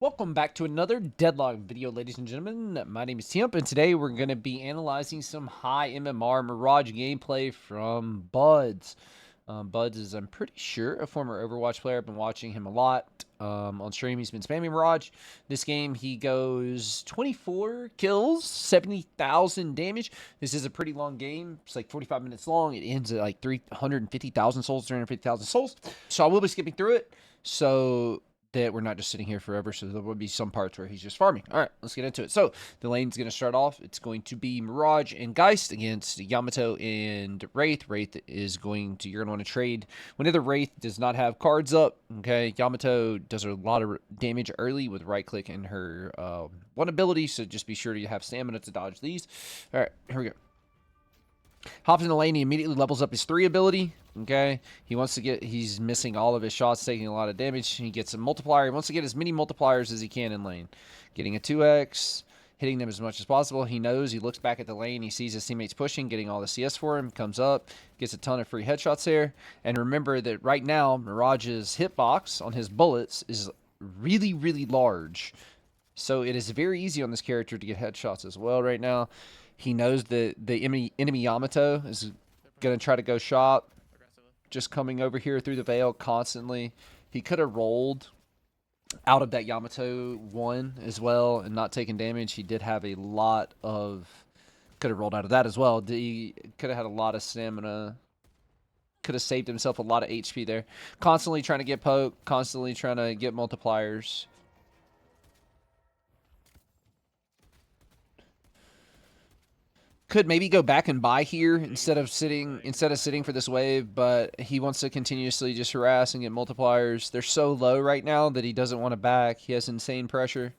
Welcome back to another Deadlock video, ladies and gentlemen. My name is THump, and today we're going to be analyzing some high MMR Mirage gameplay from Buds. Buds is, I'm pretty sure, a former Overwatch player. I've been watching him a lot on stream. He's been spamming Mirage. This game, he goes 24 kills, 70,000 damage. This is a pretty long game. It's like 45 minutes long. It ends at like 350,000 souls, 350,000 souls. So I will be skipping through it. So that we're not just sitting here forever, so there will be some parts where he's just farming. All right, let's get into it. So the lane's going to start off. It's going to be Mirage and Geist against Yamato and Wraith. Wraith is going to, you're going to want to trade whenever Wraith does not have cards up. Okay, Yamato does a lot of damage early with right click and her one ability, so just be sure to have stamina to dodge these. All right, here we go. Hops in the lane, he immediately levels up his 3 ability. Okay, he wants to get, he's missing all of his shots, taking a lot of damage. He gets a multiplier. He wants to get as many multipliers as he can in lane. Getting a 2x, hitting them as much as possible. He knows, he looks back at the lane, he sees his teammates pushing, getting all the CS for him, comes up, gets a ton of free headshots there. And remember that right now, Mirage's hitbox on his bullets is really, really large. So it is very easy on this character to get headshots as well right now. He knows that the enemy Yamato is going to try to go shot. Just coming over here through the veil constantly. He could have rolled out of that Yamato one as well and not taking damage. He did have a lot of... Could have rolled out of that as well. He could have had a lot of stamina. Could have saved himself a lot of HP there. Constantly trying to get poked. Constantly trying to get multipliers. Could maybe go back and buy here instead of sitting for this wave, but he wants to continuously just harass and get multipliers. They're so low right now that he doesn't want to back. He has insane pressure.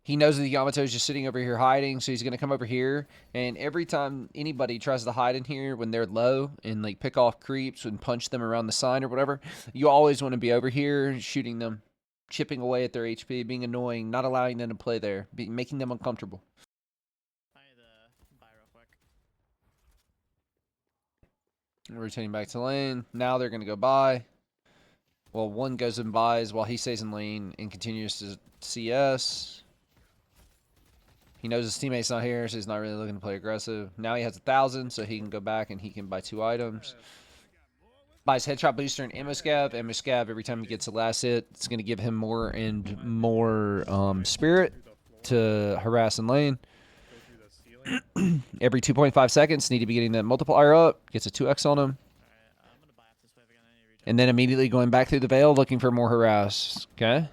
He knows that the Yamato is just sitting over here hiding, so he's going to come over here. And every time anybody tries to hide in here when they're low and like pick off creeps and punch them around the sign or whatever, you always want to be over here shooting them, chipping away at their HP, being annoying, not allowing them to play there, making them uncomfortable. Returning back to lane. Now they're going to go by. Well, one goes and buys while he stays in lane and continues to CS. He knows his teammate's not here, so he's not really looking to play aggressive. Now he has 1,000, so he can go back and he can buy 2 items. Buys headshot booster and ammo scab. Ammo scab, every time he gets a last hit, it's going to give him more and more spirit to harass in lane. Every 2.5 seconds, need to be getting that multiplier up. Gets a 2x on him. And then immediately going back through the veil, looking for more harass. Okay.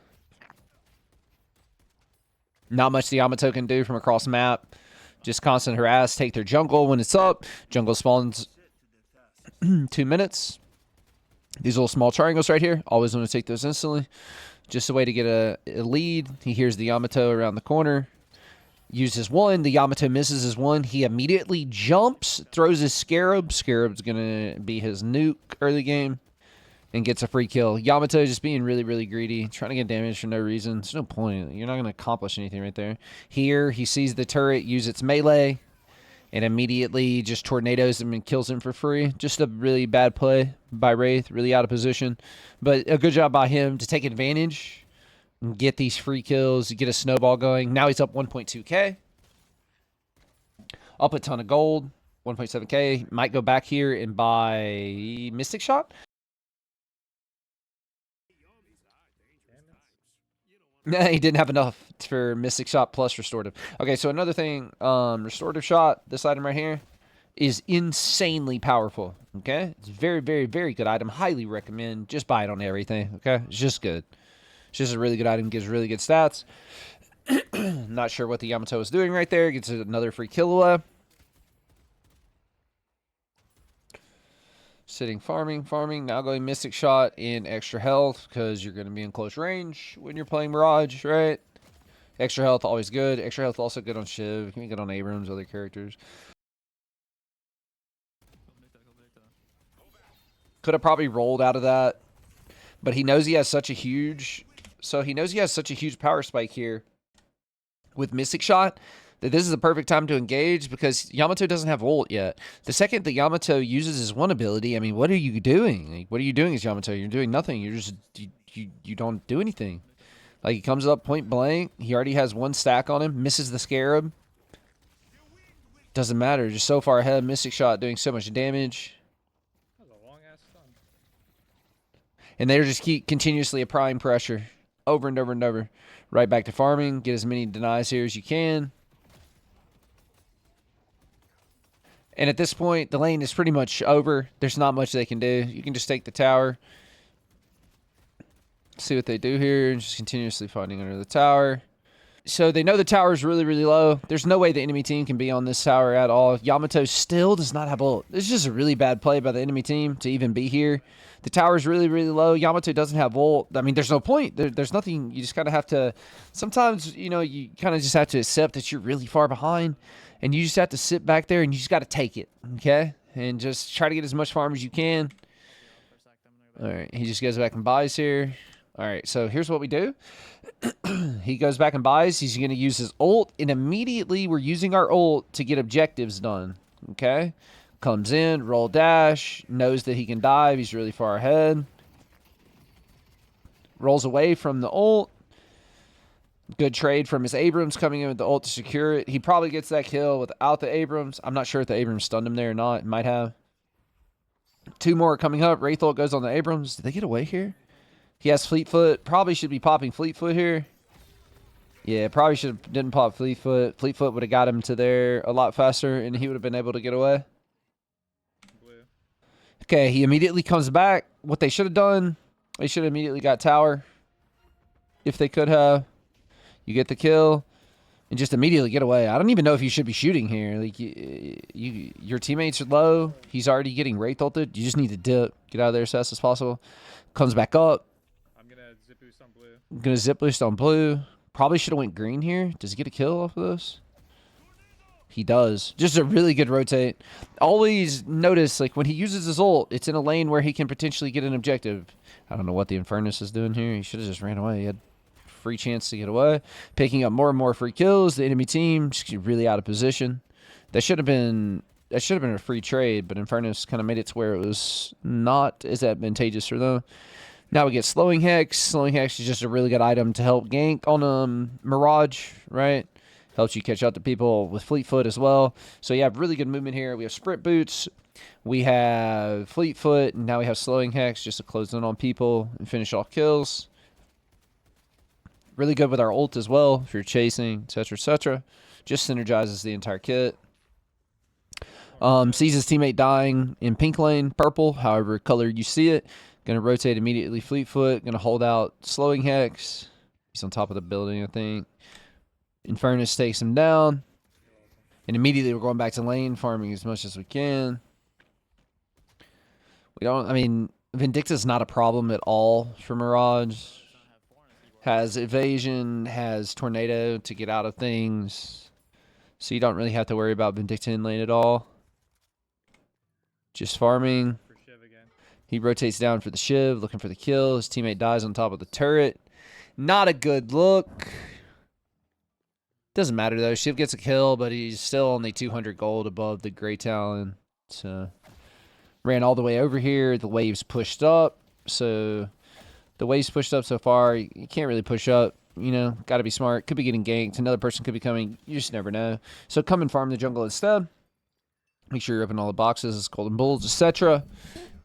Not much the Yamato can do from across map. Just constant harass. Take their jungle when it's up. Jungle spawns 2 minutes. These little small triangles right here. Always want to take those instantly. Just a way to get a lead. He hears the Yamato around the corner. Uses one. The Yamato misses his one. He immediately jumps, throws his Scarab. Scarab's going to be his nuke early game. And gets a free kill. Yamato just being really, really greedy. Trying to get damage for no reason. There's no point. You're not going to accomplish anything right there. Here, he sees the turret use its melee. And immediately just tornadoes him and kills him for free. Just a really bad play by Wraith. Really out of position. But a good job by him to take advantage. And get these free kills, get a snowball going. Now he's up 1.2k. Up a ton of gold, 1.7k. Might go back here and buy Mystic Shot. Nah, he didn't have enough for Mystic Shot plus Restorative. Okay, so another thing, Restorative Shot, this item right here, is insanely powerful. Okay, it's a very, very, very good item. Highly recommend. Just buy it on everything. Okay, it's just good. It's just a really good item, gives really good stats. Not sure what the Yamato is doing right there. Gets another free kill away. Sitting farming. Now going Mystic Shot in extra health because you're going to be in close range when you're playing Mirage, right? Extra health, always good. Extra health also good on Shiv. Can be good on Abrams, other characters. Could have probably rolled out of that. But he knows he has such a huge... So he knows he has such a huge power spike here with Mystic Shot that this is the perfect time to engage because Yamato doesn't have ult yet. The second that Yamato uses his one ability, I mean, what are you doing? Like, what are you doing as Yamato? You're doing nothing. You're just you don't do anything. Like, he comes up point blank. He already has 1 stack on him. Misses the Scarab. Doesn't matter. Just so far ahead. Mystic Shot doing so much damage. That was a long-ass stun. And they're just keep continuously applying pressure. Over and over and over. Right back to farming. Get as many denies here as you can. And at this point, the lane is pretty much over. There's not much they can do. You can just take the tower. See what they do here. Just continuously fighting under the tower. So they know the tower is really, really low. There's no way the enemy team can be on this tower at all. Yamato still does not have ult. This is just a really bad play by the enemy team to even be here. The tower is really, really low. Yamato doesn't have ult. I mean, there's no point. There's nothing. You just kind of have to... Sometimes, you know, you kind of just have to accept that you're really far behind. And you just have to sit back there and you just got to take it. Okay? And just try to get as much farm as you can. All right. He just goes back and buys here. All right. So here's what we do. He goes back and buys. He's going to use his ult. And immediately we're using our ult to get objectives done. Okay? Comes in, roll dash, knows that he can dive. He's really far ahead. Rolls away from the ult. Good trade from his Abrams coming in with the ult to secure it. He probably gets that kill without the Abrams. I'm not sure if the Abrams stunned him there or not. It might have. 2 more coming up. Wraith ult goes on the Abrams. Did they get away here? He has Fleetfoot. Probably should be popping Fleetfoot here. Yeah, probably didn't pop Fleetfoot. Fleetfoot would have got him to there a lot faster, and he would have been able to get away. Okay, he immediately comes back. What they should have done, they should have immediately got tower. If they could have. You get the kill and just immediately get away. I don't even know if you should be shooting here. Like your teammates are low. He's already getting Wraith ulted. You just need to dip. Get out of there as fast as possible. Comes back up. I'm going to zip boost on blue. I'm going to zip boost on blue. Probably should have went green here. Does he get a kill off of this? He does. Just a really good rotate. Always notice, like, when he uses his ult, it's in a lane where he can potentially get an objective. I don't know what the Infernus is doing here. He should have just ran away. He had free chance to get away. Picking up more and more free kills. The enemy team just really out of position. That should have been a free trade, but Infernus kind of made it to where it was not as advantageous for them. Now we get Slowing Hex. Slowing Hex is just a really good item to help gank on Mirage, right? Helps you catch up to people with Fleetfoot as well. So you have really good movement here. We have Sprint Boots. We have Fleetfoot. And now we have Slowing Hex just to close in on people and finish off kills. Really good with our ult as well if you're chasing, etc., etc. Just synergizes the entire kit. Sees his teammate dying in pink lane, purple, however color you see it. Going to rotate immediately Fleetfoot. Going to hold out Slowing Hex. He's on top of the building, I think. Infernus takes him down. And immediately we're going back to lane, farming as much as we can. Vindicta's not a problem at all for Mirage. Has evasion, has tornado to get out of things. So you don't really have to worry about Vindicta in lane at all. Just farming. He rotates down for the Shiv, looking for the kill. His teammate dies on top of the turret. Not a good look. Doesn't matter though. Shiv gets a kill, but he's still only 200 gold above the Grey Talon. So ran all the way over here. The waves pushed up. So the waves pushed up so far. You can't really push up. You know, got to be smart. Could be getting ganked. Another person could be coming. You just never know. So come and farm the jungle instead. Make sure you're open all the boxes, golden bulls, etc.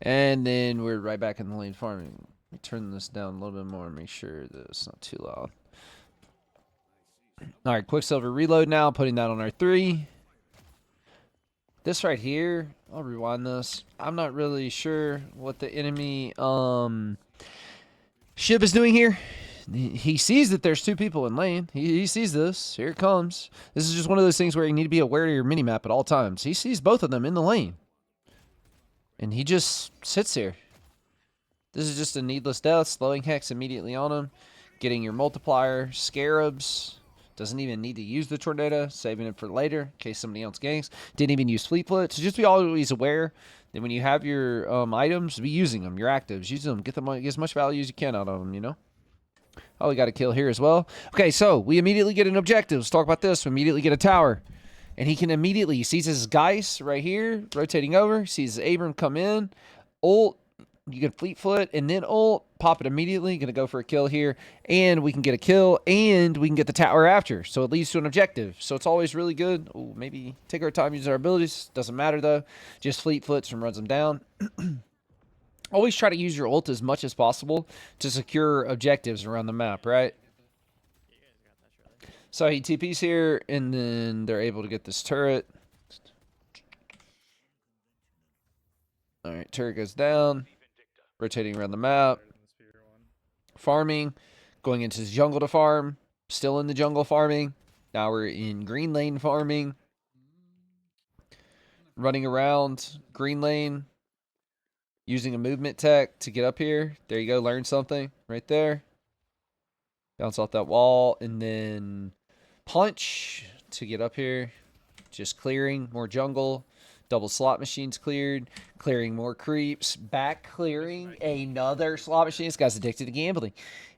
And then we're right back in the lane farming. Let me turn this down a little bit more. Make sure that it's not too loud. All right, Quicksilver reload now. Putting that on our 3. This right here, I'll rewind this. I'm not really sure what the enemy Shiv is doing here. He sees that there's 2 people in lane. He sees this. Here it comes. This is just one of those things where you need to be aware of your minimap at all times. He sees both of them in the lane. And he just sits here. This is just a needless death. Slowing Hex immediately on him. Getting your multiplier. Scarabs. Doesn't even need to use the tornado. Saving it for later in case somebody else ganks. Didn't even use Fleetfoot. So just be always aware that when you have your items, be using them. Your actives. Use them. Get as much value as you can out of them, you know? Oh, we got a kill here as well. Okay, so we immediately get an objective. Let's talk about this. We immediately get a tower. And he can immediately, he sees his Geist right here, rotating over. Sees his Abram come in. Ult, You can fleet foot and then ult, pop it immediately. Going to go for a kill here, and we can get a kill, and we can get the tower after. So it leads to an objective. So it's always really good. Ooh, maybe take our time using our abilities. Doesn't matter though. Just fleet foots and runs them down. Always try to use your ult as much as possible to secure objectives around the map, right? So he TP's here, and then they're able to get this turret. All right, turret goes down. Rotating around the map. Farming. Going into the jungle to farm. Still in the jungle farming. Now we're in green lane farming. Running around green lane. Using a movement tech to get up here. There you go. Learn something right there. Bounce off that wall. And then punch to get up here. Just clearing more jungle. Double slot machines cleared. Clearing more creeps. Back clearing another slot machine. This guy's addicted to gambling.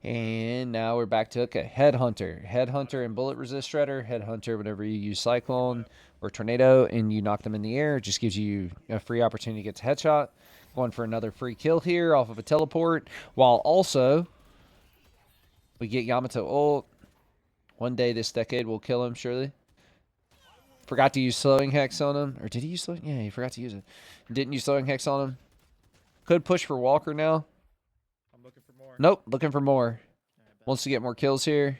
And now we're back to, okay, Headhunter. Headhunter and bullet resist shredder. Headhunter whenever you use Cyclone or Tornado and you knock them in the air. It just gives you a free opportunity to get to headshot. Going for another free kill here off of a teleport. While also, we get Yamato ult. One day this decade will kill him, surely. Forgot to use slowing hex on him. Or did he use slowing? Yeah, he forgot to use it. Didn't use slowing hex on him. Could push for Walker now. I'm looking for more. Nope, looking for more. Wants to get more kills here.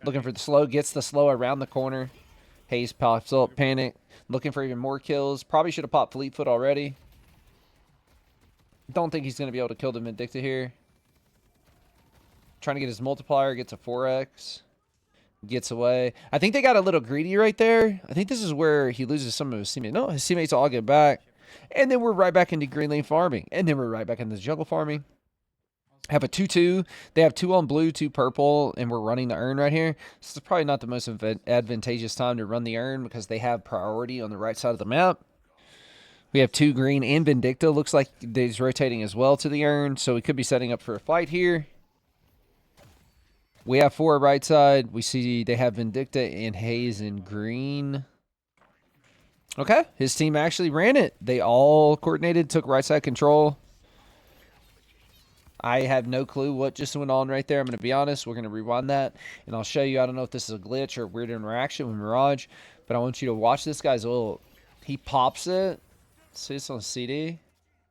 Looking for the slow. Gets the slow around the corner. Haze pops up. Panic. Looking for even more kills. Probably should have popped Fleetfoot already. Don't think he's going to be able to kill the Vindicta here. Trying to get his multiplier. Gets a 4x. Gets away. I think they got a little greedy right there. I think this is where he loses some of his teammates. No, his teammates all get back. And then we're right back into green lane farming. And then we're right back into jungle farming. Have a 2-2. They have 2 on blue, 2 purple, and we're running the urn right here. This is probably not the most advantageous time to run the urn because they have priority on the right side of the map. We have 2 green and Vindicta. Looks like he's rotating as well to the urn, so we could be setting up for a fight here. We have 4 right side. We see they have Vindicta and Haze in green. Okay, his team actually ran it. They all coordinated, took right side control. I have no clue what just went on right there. I'm going to be honest. We're going to rewind that, and I'll show you. I don't know if this is a glitch or a weird interaction with Mirage, but I want you to watch this guy's ult. He pops it, sits on CD,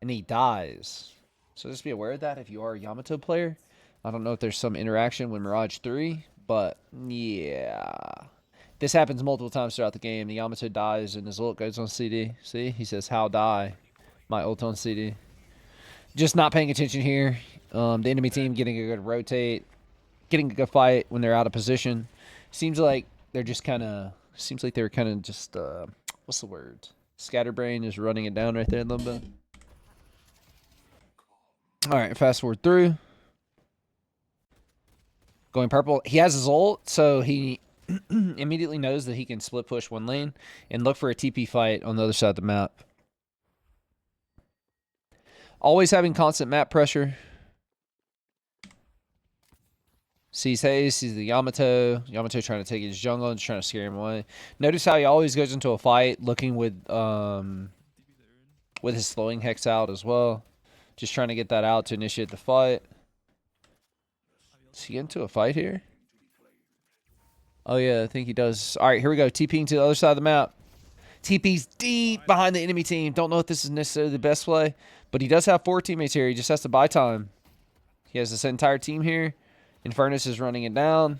and he dies. So just be aware of that if you are a Yamato player. I don't know if there's some interaction with Mirage 3, but yeah. This happens multiple times throughout the game. The Yamato dies and his ult goes on CD. See? He says, how die? My ult on CD. Just not paying attention here. The enemy team getting a good rotate. Getting a good fight when they're out of position. Seems like they're just kind of... Seems like they're kind of just... what's the word? Scatterbrain is running it down right there a little bit. Alright, fast forward through. Going purple. He has his ult, so he immediately knows that he can split push one lane and look for a TP fight on the other side of the map. Always having constant map pressure. Sees Haze, sees the Yamato. Yamato trying to take his jungle and trying to scare him away. Notice how he always goes into a fight looking with his slowing hex out as well. Just trying to get that out to initiate the fight. Is he into a fight here? Oh, yeah, I think he does. All right, here we go. TPing to the other side of the map. TP's deep behind the enemy team. Don't know if this is necessarily the best play, but he does have 4 teammates here. He just has to buy time. He has this entire team here. Infernus is running it down.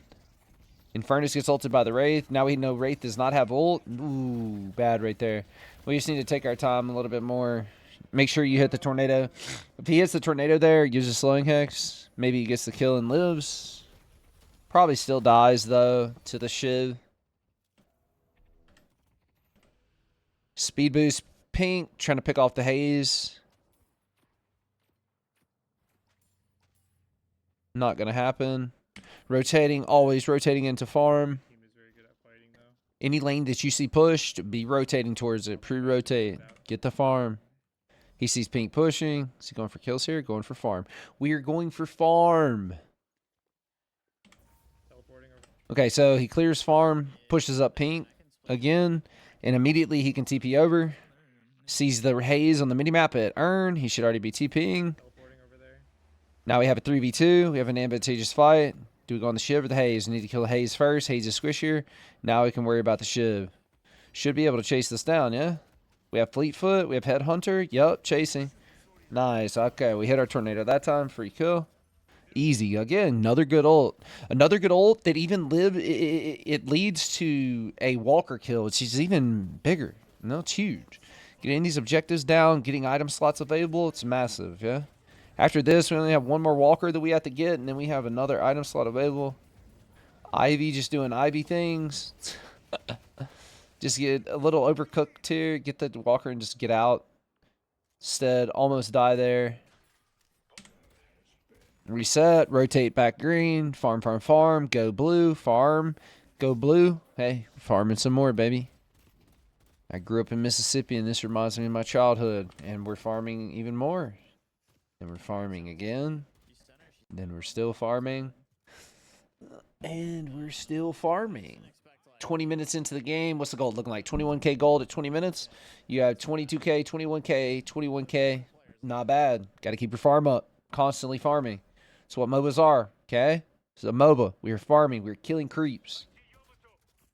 Infernus gets ulted by the Wraith. Now we know Wraith does not have ult. Ooh, bad right there. We just need to take our time a little bit more. Make sure you hit the tornado. If he hits the tornado there, uses slowing hex. Maybe he gets the kill and lives. Probably still dies, though, to the Shiv. Speed boost pink. Trying to pick off the Haze. Not going to happen. Rotating. Always rotating into farm. Team is very good at fighting, though. Any lane that you see pushed, be rotating towards it. Pre-rotate. Get the farm. He sees pink pushing. Is he going for kills here? Going for farm. We are going for farm. Teleporting over. Okay, so he clears farm, pushes up pink again, and immediately he can TP over. Sees the haze on the minimap at Earn. He should already be TPing. Teleporting over there. Now we have a 3v2. We have an advantageous fight. Do we go on the Shiv or the Haze? We need to kill the Haze first. Haze is squishier. Now we can worry about the Shiv. Should be able to chase this down, yeah? We have Fleetfoot. We have Headhunter. Yup, chasing. Nice. Okay, we hit our Tornado that time. Free kill. Easy. Again, another good ult. Another good ult that even it leads to a Walker kill, which is even bigger. No, it's huge. Getting these objectives down, getting item slots available, it's massive, yeah? After this, we only have one more Walker that we have to get, and then we have another item slot available. Ivy just doing Ivy things. Just get a little overcooked here, get the Walker and just get out. Instead, almost die there. Reset, rotate back green, farm, farm, farm, go blue, farm, go blue. Hey, farming some more, baby. I grew up in Mississippi, and this reminds me of my childhood. And we're farming even more. And we're farming again. Then we're still farming. And we're still farming. 20 minutes into the game. What's the gold looking like? 21k gold at 20 minutes. You have 22k, 21k, 21k. Not bad. Got to keep your farm up. Constantly farming. That's what MOBAs are, okay? It's a MOBA. We are farming. We're killing creeps.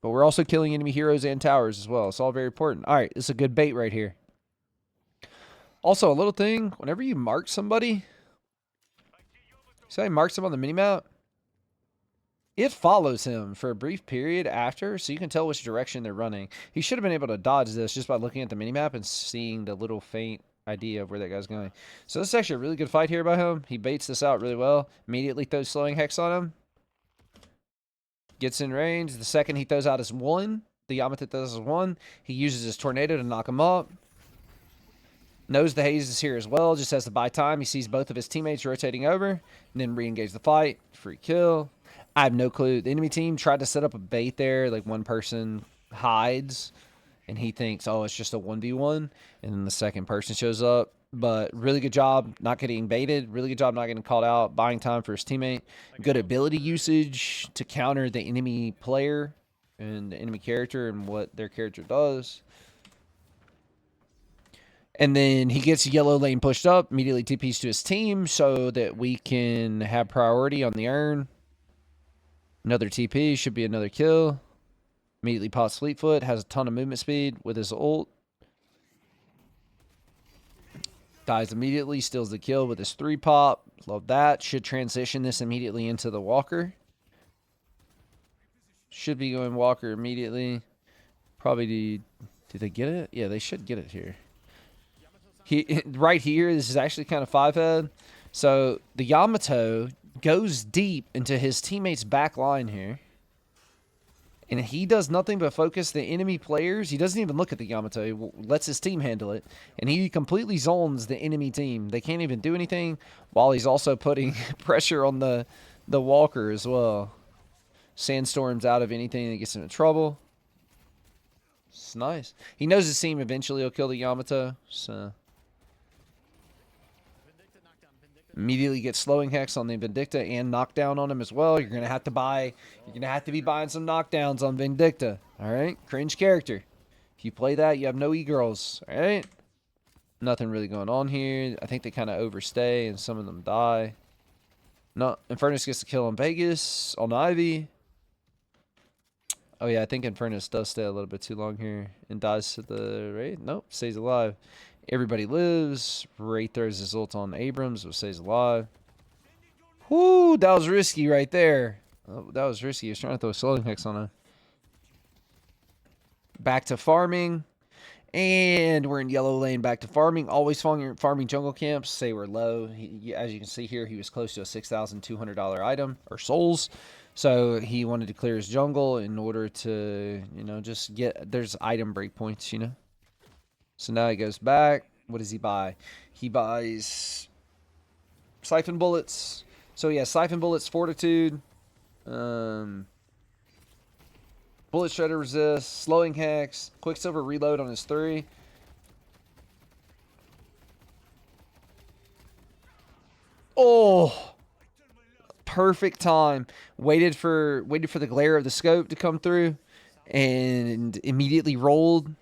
But we're also killing enemy heroes and towers as well. It's all very important. All right, this is a good bait right here. Also, a little thing. Whenever you mark somebody, say I mark someone on the minimap, it follows him for a brief period after, so you can tell which direction they're running. He should have been able to dodge this just by looking at the minimap and seeing the little faint idea of where that guy's going. So this is actually a really good fight here by him. He baits this out really well. Immediately throws slowing hex on him. Gets in range. The second he throws out his one, the Yamato throws his one, he uses his tornado to knock him up. Knows the haze is here as well, just has to buy time. He sees both of his teammates rotating over, and then re-engage the fight. Free kill. I have no clue. The enemy team tried to set up a bait there, like one person hides, and he thinks, oh, it's just a 1v1, and then the second person shows up. But really good job not getting baited. Really good job not getting called out. Buying time for his teammate. Good ability usage to counter the enemy player and the enemy character and what their character does. And then he gets yellow lane pushed up. Immediately TPs to his team so that we can have priority on the earn. Another TP. Should be another kill. Immediately pops Fleetfoot. Has a ton of movement speed with his ult. Dies immediately, steals the kill with his 3-pop. Love that. Should transition this immediately into the Walker. Should be going Walker immediately. Probably did they get it? Yeah, they should get it here. Right here, this is actually kind of 5-head. So the Yamato goes deep into his teammate's back line here. And he does nothing but focus the enemy players. He doesn't even look at the Yamato. He lets his team handle it. And he completely zones the enemy team. They can't even do anything while he's also putting pressure on the Walker as well. Sandstorms out of anything that gets him in trouble. It's nice. He knows his team eventually will kill the Yamato. So immediately get slowing hex on the Vindicta and knockdown on him as well. You're gonna have to be buying some knockdowns on Vindicta. Alright? Cringe character. If you play that, you have no e-girls. Alright? Nothing really going on here. I think they kind of overstay and some of them die. No, Infernus gets the kill on Vegas, on Ivy. Oh yeah, I think Infernus does stay a little bit too long here and dies to the Wraith. Nope, stays alive. Everybody lives. Wraith throws his ult on Abrams, but stays alive. Whoo, that was risky right there. Oh, that was risky. He was trying to throw a slowing hex on him. Back to farming. And we're in yellow lane back to farming. Always farming jungle camps. Say we're low. As you can see here, he was close to a $6,200 item, or souls. So he wanted to clear his jungle in order to, just get... There's item breakpoints, So now he goes back. What does he buy? He buys Siphon Bullets. So he has Siphon Bullets, Fortitude, Bullet Shredder Resist, Slowing Hex, Quicksilver Reload on his 3. Oh! Perfect time. Waited for the glare of the scope to come through and immediately rolled.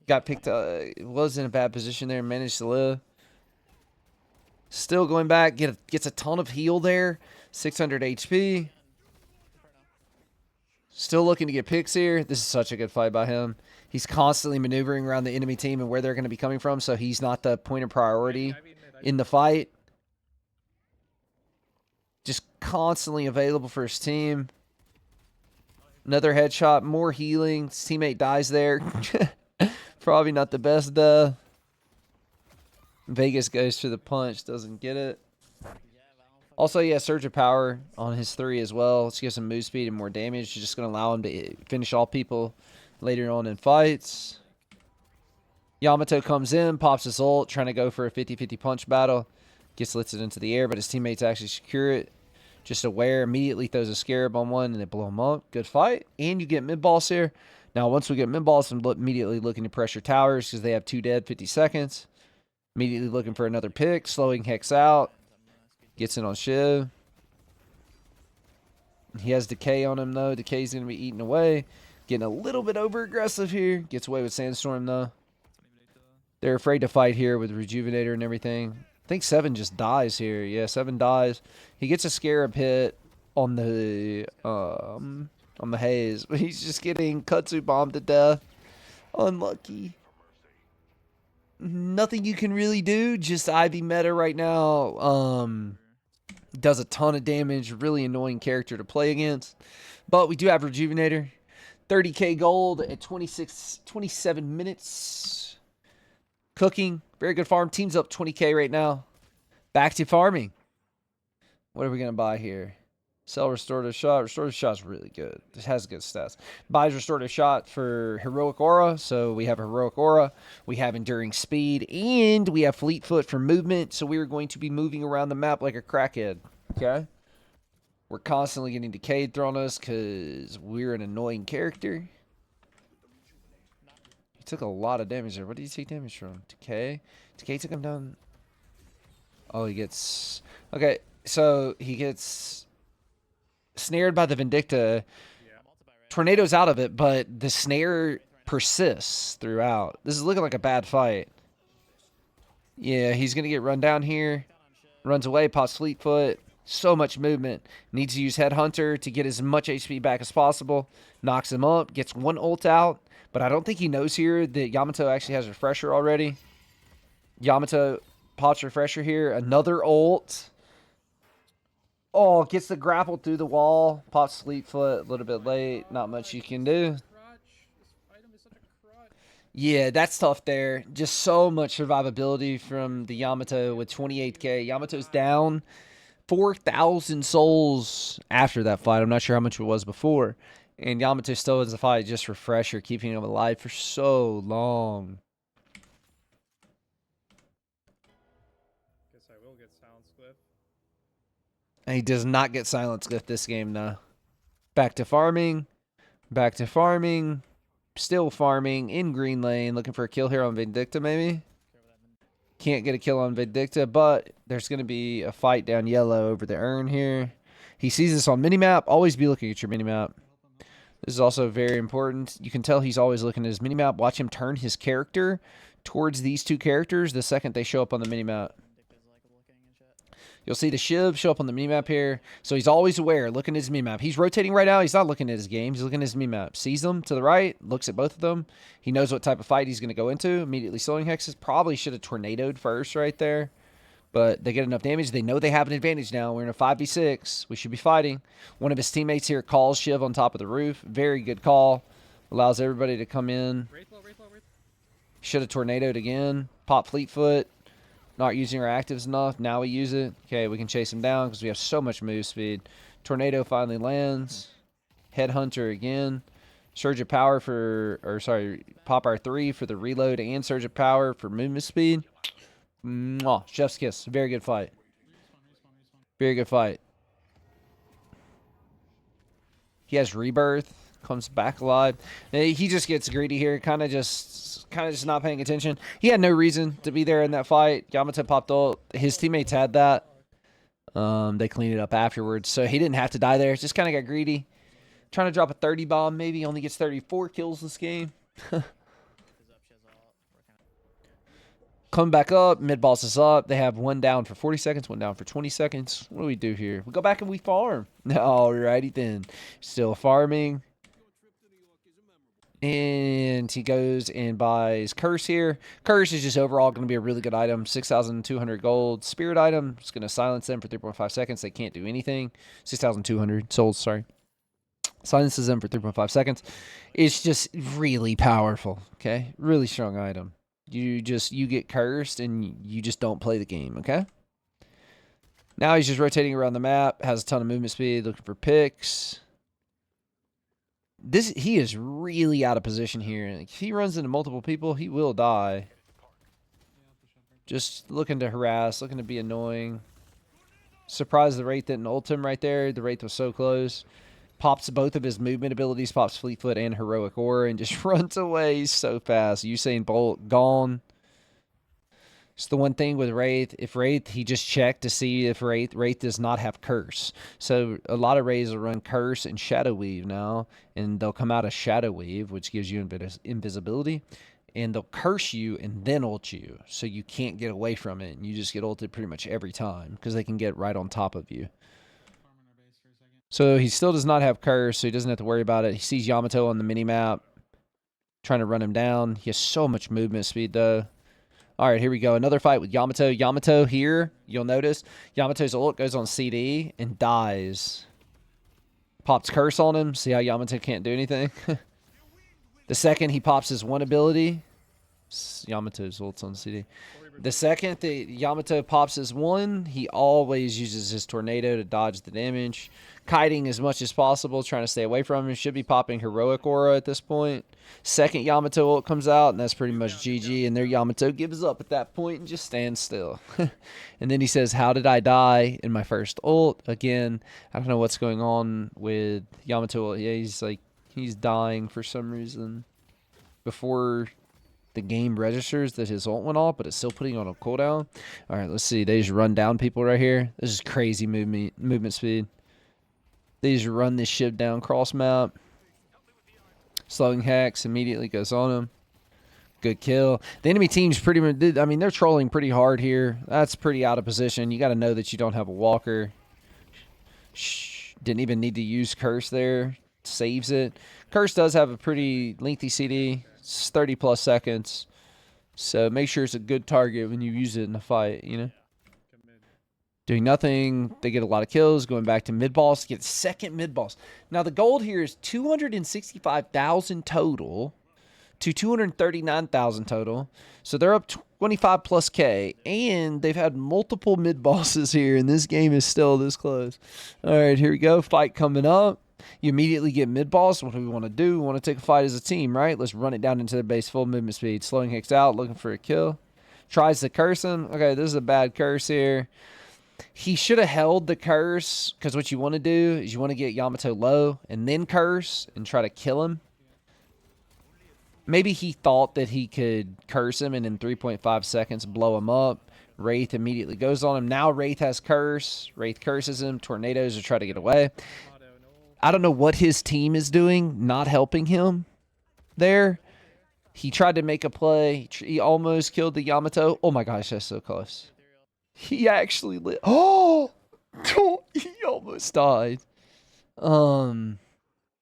Got picked up. Was in a bad position there. Managed to live. Still going back. Gets a ton of heal there. 600 HP. Still looking to get picks here. This is such a good fight by him. He's constantly maneuvering around the enemy team and where they're going to be coming from, so he's not the point of priority in the fight. Just constantly available for his team. Another headshot, more healing. His teammate dies there. Probably not the best, Vegas goes for the punch, doesn't get it. Also, yeah, Surge of Power on his 3 as well. Let's get some move speed and more damage. Just going to allow him to finish all people later on in fights. Yamato comes in, pops his ult, trying to go for a 50-50 punch battle. Gets lifted into the air, but his teammates actually secure it. Just aware, immediately throws a scarab on one, and they blow him up. Good fight. And you get mid-boss here. Now, once we get mid-boss, I'm immediately looking to pressure towers because they have 2 dead, 50 seconds. Immediately looking for another pick, slowing Hex out. Gets in on Shiv. He has Decay on him, though. Decay's going to be eaten away. Getting a little bit over-aggressive here. Gets away with Sandstorm, though. They're afraid to fight here with Rejuvenator and everything. I think 7 just dies here. Yeah, 7 dies. He gets a Scarab hit on the Haze. But he's just getting Kutsu bombed to death. Unlucky. Nothing you can really do. Just Ivy meta right now. Does a ton of damage. Really annoying character to play against. But we do have Rejuvenator. 30k gold at 27 minutes. Cooking. Very good farm. Team's up 20k right now. Back to farming. What are we going to buy here? Sell Restorative Shot. Restorative Shot's really good. It has good stats. Buys Restorative Shot for Heroic Aura. So we have Heroic Aura. We have Enduring Speed. And we have Fleet Foot for movement. So we are going to be moving around the map like a crackhead. Okay? We're constantly getting decayed thrown us because we're an annoying character. He took a lot of damage there. What did he take damage from? Decay? Decay took him down. Oh, he gets... Okay, so he gets... snared by the Vindicta. Tornado's out of it, but the snare persists throughout. This is looking like a bad fight. Yeah, he's going to get run down here. Runs away, pops Fleetfoot. So much movement. Needs to use Headhunter to get as much HP back as possible. Knocks him up. Gets one ult out. But I don't think he knows here that Yamato actually has Refresher already. Yamato pops Refresher here. Another ult. Oh, gets the grapple through the wall. Pops Fleetfoot a little bit late. Not much you can do. Yeah, that's tough there. Just so much survivability from the Yamato with 28k. Yamato's down 4,000 souls after that fight. I'm not sure how much it was before. And Yamato still wins the fight. Just Refresher, keeping him alive for so long. Guess I will get Silence Cliff. And he does not get Silence Cliff this game, though. Back to farming. Back to farming. Still farming in green lane. Looking for a kill here on Vindicta, maybe. Can't get a kill on Vindicta, but there's going to be a fight down yellow over the urn here. He sees this on minimap. Always be looking at your minimap. This is also very important. You can tell he's always looking at his minimap. Watch him turn his character towards these two characters the second they show up on the minimap. You'll see the Shiv show up on the minimap here. So he's always aware, looking at his minimap. He's rotating right now. He's not looking at his game. He's looking at his minimap. Sees them to the right, looks at both of them. He knows what type of fight he's going to go into. Immediately slowing hexes. Probably should have tornadoed first right there. But they get enough damage. They know they have an advantage now. We're in a 5v6. We should be fighting. One of his teammates here calls Shiv on top of the roof. Very good call. Allows everybody to come in. Should have tornadoed again. Pop Fleetfoot. Not using our actives enough. Now we use it. Okay, we can chase him down because we have so much move speed. Tornado finally lands. Headhunter again. Surge of Power for... Or, sorry, Pop R3 for the reload and Surge of Power for movement speed. Mwah, chef's kiss. Very good fight. Very good fight. He has Rebirth. Comes back alive. He just gets greedy here. Kind of just not paying attention. He had no reason to be there in that fight. Yamato popped ult. His teammates had that. They cleaned it up afterwards. So he didn't have to die there. Just kind of got greedy. Trying to drop a 30 bomb maybe. Only gets 34 kills this game. Coming back up, mid boss is up. They have one down for 40 seconds, one down for 20 seconds. What do we do here? We go back and we farm. Alrighty then. Still farming. And he goes and buys Curse here. Curse is just overall going to be a really good item. 6,200 gold. Spirit item. It's going to silence them for 3.5 seconds. They can't do anything. 6,200 souls, sorry. Silences them for 3.5 seconds. It's just really powerful, okay? Really strong item. You get cursed and you just don't play the game, okay? Now he's just rotating around the map. Has a ton of movement speed. Looking for picks. He is really out of position here. If he runs into multiple people, he will die. Just looking to harass, looking to be annoying. Surprised the Wraith didn't ult him right there. The Wraith was so close. Pops both of his movement abilities, pops Fleet Foot and Heroic Aura, and just runs away so fast. Usain Bolt gone. It's the one thing with Wraith. If Wraith, he just checked to see if Wraith does not have Curse. So a lot of Wraiths will run Curse and Shadow Weave now, and they'll come out of Shadow Weave, which gives you invisibility, and they'll curse you and then ult you, so you can't get away from it, and you just get ulted pretty much every time because they can get right on top of you. So he still does not have Curse, so he doesn't have to worry about it. He sees Yamato on the minimap, trying to run him down. He has so much movement speed, though. All right, here we go. Another fight with Yamato. Yamato here, you'll notice, Yamato's ult goes on CD and dies. Pops Curse on him. See how Yamato can't do anything? The second he pops his one ability, Yamato's ult's on CD. The second that Yamato pops his one, he always uses his tornado to dodge the damage. Kiting as much as possible, trying to stay away from him. Should be popping Heroic Aura at this point. Second Yamato ult comes out, and that's pretty much GG. And their Yamato gives up at that point and just stands still. And then he says, "How did I die in my first ult?" Again, I don't know what's going on with Yamato. Yeah, he's dying for some reason before the game registers that his ult went off, but it's still putting on a cooldown. All right, let's see. They just run down people right here. This is crazy movement speed. They just run this ship down cross map. Slowing Hex immediately goes on him. Good kill. The enemy team's pretty much, I mean, they're trolling pretty hard here. That's pretty out of position. You got to know that you don't have a walker. Didn't even need to use Curse there. Saves it. Curse does have a pretty lengthy CD. It's 30 plus seconds. So make sure it's a good target when you use it in a fight, you know? Doing nothing. They get a lot of kills. Going back to mid-boss. Get second mid-boss. Now, the gold here is 265,000 total to 239,000 total. So they're up 25 plus K. And they've had multiple mid-bosses here. And this game is still this close. All right, here we go. Fight coming up. You immediately get mid-boss. What do we want to do? We want to take a fight as a team, right? Let's run it down into their base full movement speed. Slowing Hicks out, looking for a kill. Tries to curse him. Okay, this is a bad curse here. He should have held the curse, because what you want to do is you want to get Yamato low and then curse and try to kill him. Maybe he thought that he could curse him and in 3.5 seconds blow him up. Wraith immediately goes on him. Now Wraith has curse. Wraith curses him. Tornadoes to try to get away. I don't know what his team is doing, not helping him there. He tried to make a play. He almost killed the Yamato. Oh my gosh, that's so close. He actually lit. Oh, he almost died. Yeah,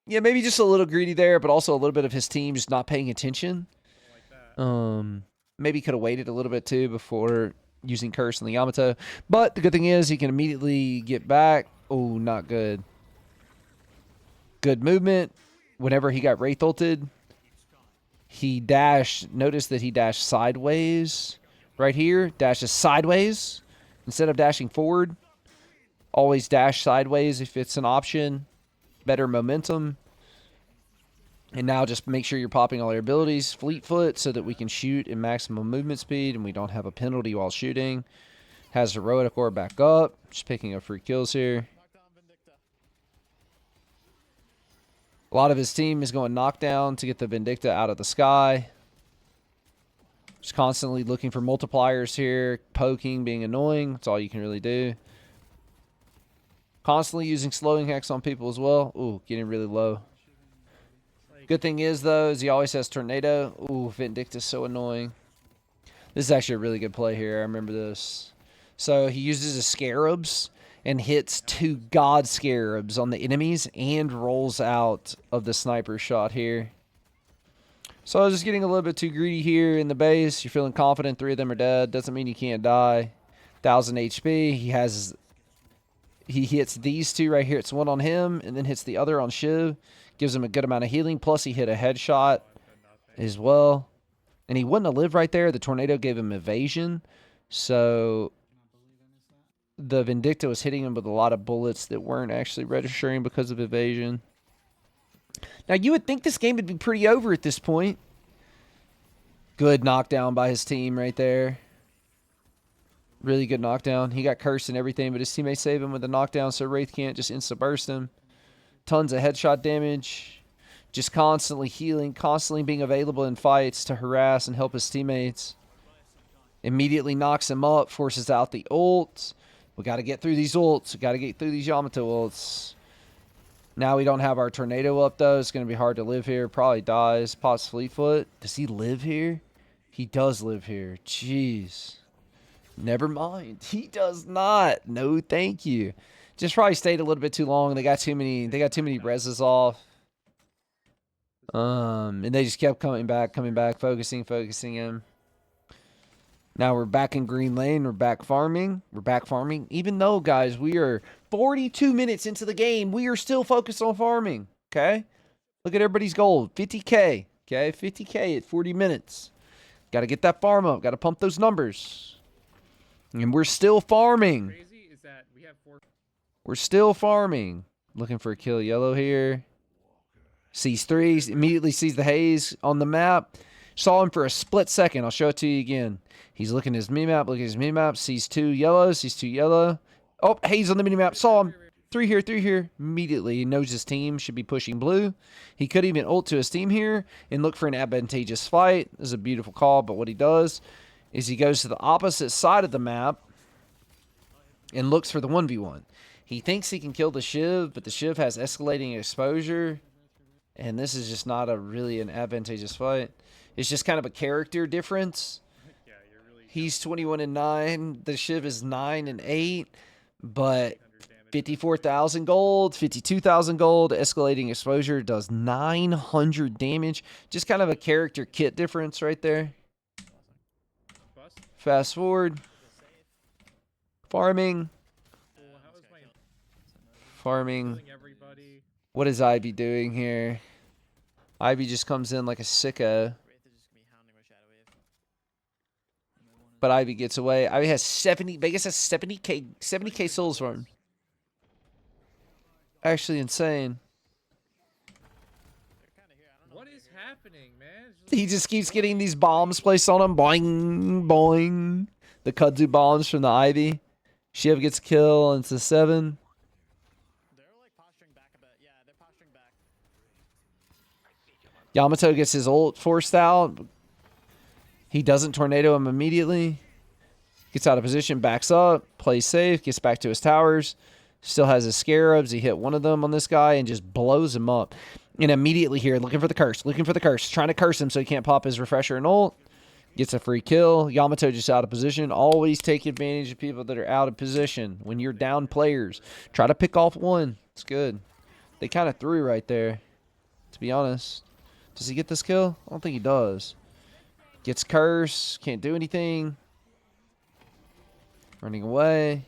maybe just a little greedy there, but also a little bit of his team just not paying attention. Maybe could have waited a little bit too before using curse on the Yamato. But the good thing is he can immediately get back. Oh, not good. Good movement. Whenever he got Wraith ulted, he dashed. Notice that he dashed sideways right here. Dashes sideways instead of dashing forward. Always dash sideways if it's an option. Better momentum. And now just make sure you're popping all your abilities. Fleet Foot so that we can shoot in maximum movement speed and we don't have a penalty while shooting. Has Heroic Aura back up. Just picking up free kills here. A lot of his team is going knockdown to get the Vindicta out of the sky. Just constantly looking for multipliers here. Poking, being annoying. That's all you can really do. Constantly using slowing hex on people as well. Ooh, getting really low. Good thing is, though, is he always has Tornado. Ooh, Vindicta's so annoying. This is actually a really good play here. I remember this. So he uses his scarabs and hits 2 god scarabs on the enemies and rolls out of the sniper shot here. So I was just getting a little bit too greedy here in the base. You're feeling confident 3 of them are dead. Doesn't mean you can't die. 1000 HP. He hits these 2 right here. It's 1 on him and then hits the other on Shiv. Gives him a good amount of healing. Plus he hit a headshot as well. And he wouldn't have lived right there. The tornado gave him evasion. So the Vindicta was hitting him with a lot of bullets that weren't actually registering because of evasion. Now, you would think this game would be pretty over at this point. Good knockdown by his team right there. Really good knockdown. He got cursed and everything, but his teammates saved him with a knockdown, so Wraith can't just insta-burst him. Tons of headshot damage. Just constantly healing, constantly being available in fights to harass and help his teammates. Immediately knocks him up, forces out the ult. We got to get through these ults. We got to get through these Yamato ults. Now we don't have our tornado up, though. It's going to be hard to live here. Probably dies. Pops Fleetfoot. Does he live here? He does live here. Jeez. Never mind. He does not. No, thank you. Just probably stayed a little bit too long. They got too many reses off. And they just kept coming back, focusing him. Now we're back in green lane. We're back farming. Even though, guys, we are 42 minutes into the game, we are still focused on farming. Okay? Look at everybody's goal. 50K. Okay? 50K at 40 minutes. Got to get that farm up. Got to pump those numbers. And we're still farming. Crazy is that we have 4. We're still farming. Looking for a kill yellow here. Sees 3. Immediately sees the haze on the map. Saw him for a split second. I'll show it to you again. He's looking at his mini-map. Sees 2 yellow. Oh, haze on the mini-map. Saw him. 3 here. Immediately, he knows his team should be pushing blue. He could even ult to his team here and look for an advantageous fight. This is a beautiful call, but what he does is he goes to the opposite side of the map and looks for the 1v1. He thinks he can kill the Shiv, but the Shiv has escalating exposure. And this is just not really an advantageous fight. It's just kind of a character difference. Yeah, you're really. He's 21-9. The Shiv is 9-8. But 54,000 gold, 52,000 gold. Escalating exposure does 900 damage. Just kind of a character kit difference right there. Fast forward. Farming. What is Ivy doing here? Ivy just comes in like a sicko. But Ivy gets away. Ivy has 70. Vegas has 70k souls for him. Actually insane. What is happening, man? He just keeps getting these bombs placed on him. Boing, boing. The kudzu bombs from the Ivy. Shiv gets a kill, and it's a 7. Yamato gets his ult forced out. He doesn't tornado him immediately. Gets out of position, backs up, plays safe, gets back to his towers. Still has his scarabs. He hit one of them on this guy and just blows him up. And immediately here, looking for the curse. Trying to curse him so he can't pop his refresher and ult. Gets a free kill. Yamato just out of position. Always take advantage of people that are out of position. When you're down players, try to pick off one. It's good. They kind of threw right there, to be honest. Does he get this kill? I don't think he does. Gets cursed. Can't do anything. Running away.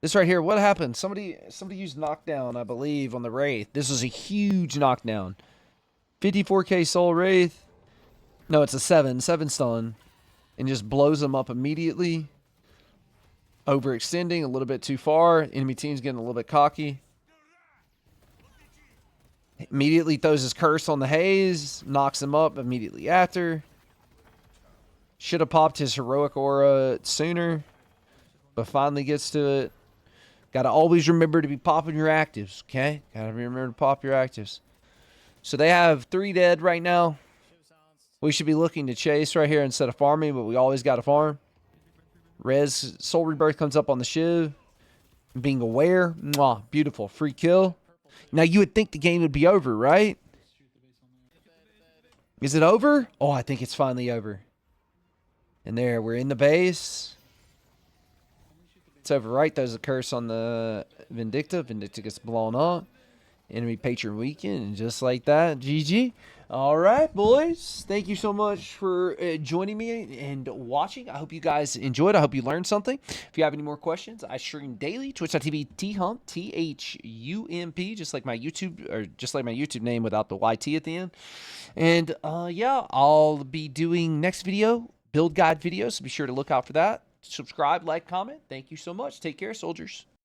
This right here, what happened? Somebody used knockdown, I believe, on the Wraith. This was a huge knockdown. 54k soul Wraith. No, it's a 7 stun. And just blows him up immediately. Overextending a little bit too far. Enemy team's getting a little bit cocky. Immediately throws his curse on the haze. Knocks him up immediately after. Should have popped his heroic aura sooner. But finally gets to it. Got to always remember to be popping your actives, okay? Got to remember to pop your actives. So they have 3 dead right now. We should be looking to chase right here instead of farming, but we always got to farm. Rez, Soul Rebirth comes up on the Shiv. Being aware. Mwah, beautiful. Free kill. Now, you would think the game would be over, right? Is it over? Oh, I think it's finally over. And there, we're in the base. It's over right. There's a curse on the Vindicta. Vindicta gets blown up. Enemy patron weekend, and just like that, GG. All right, boys. Thank you so much for joining me and watching. I hope you guys enjoyed. I hope you learned something. If you have any more questions, I stream daily. Twitch.tv THump, THump, just like my YouTube name without the YT at the end. And yeah, I'll be doing next video build guide videos. So be sure to look out for that. Subscribe, like, comment. Thank you so much. Take care, soldiers.